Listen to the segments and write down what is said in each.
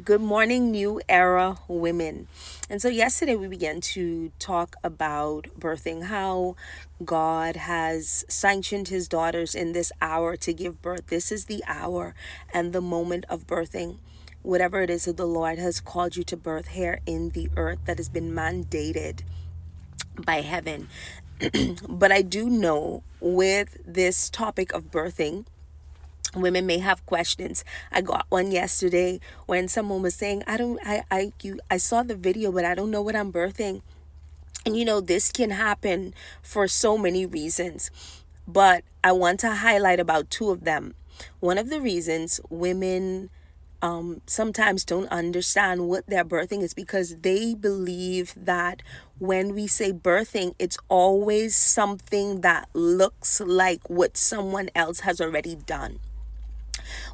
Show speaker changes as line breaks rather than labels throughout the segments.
Good morning, new era women. And so, yesterday we began to talk about birthing, how God has sanctioned his daughters in this hour to give birth. This is the hour and the moment of birthing. Whatever it is that the Lord has called you to birth here in the earth that has been mandated by heaven. But I do know with this topic of birthing, women may have questions. I got one yesterday when someone was saying, I saw the video, but I don't know what I'm birthing. And this can happen for so many reasons, but I want to highlight about two of them. One of the reasons women sometimes don't understand what they're birthing is because they believe that when we say birthing, it's always something that looks like what someone else has already done.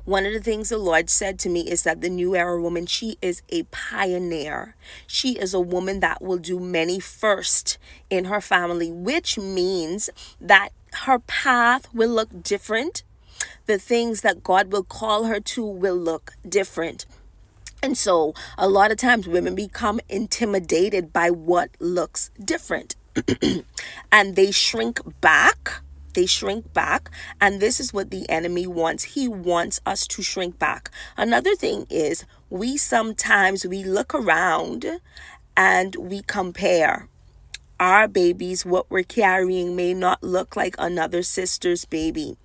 One of the things the Lord said to me is that the new era woman, she is a pioneer. She is a woman that will do many first in her family, which means that her path will look different. The things that God will call her to will look different. And so a lot of times women become intimidated by what looks different. And they shrink back. They shrink back. And this is what the enemy wants. He wants us to shrink back. Another thing is we look around and we compare. Our babies, what we're carrying, may not look like another sister's baby.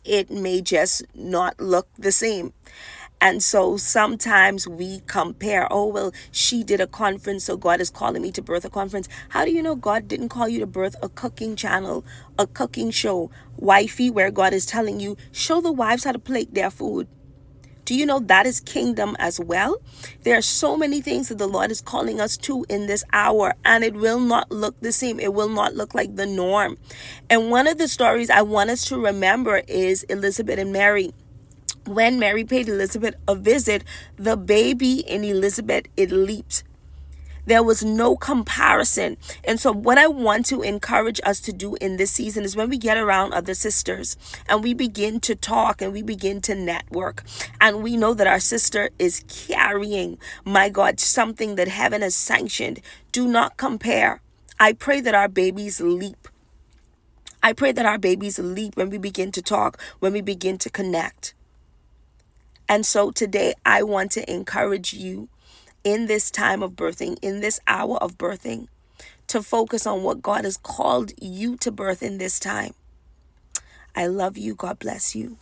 It may just not look the same. And so sometimes we compare, oh, well, she did a conference, so God is calling me to birth a conference. How do you know God didn't call you to birth a cooking channel, a cooking show, wifey, where God is telling you, show the wives how to plate their food? Do you know that is kingdom as well? There are so many things that the Lord is calling us to in this hour, and it will not look the same. It will not look like the norm. And one of the stories I want us to remember is Elizabeth and Mary. When Mary paid Elizabeth a visit, the baby in Elizabeth, it leaped. There was no comparison. And so what I want to encourage us to do in this season is when we get around other sisters and we begin to talk and we begin to network and we know that our sister is carrying, my God, something that heaven has sanctioned. Do not compare. I pray that our babies leap. I pray that our babies leap when we begin to talk, when we begin to connect. And so today I want to encourage you in this time of birthing, in this hour of birthing, to focus on what God has called you to birth in this time. I love you. God bless you.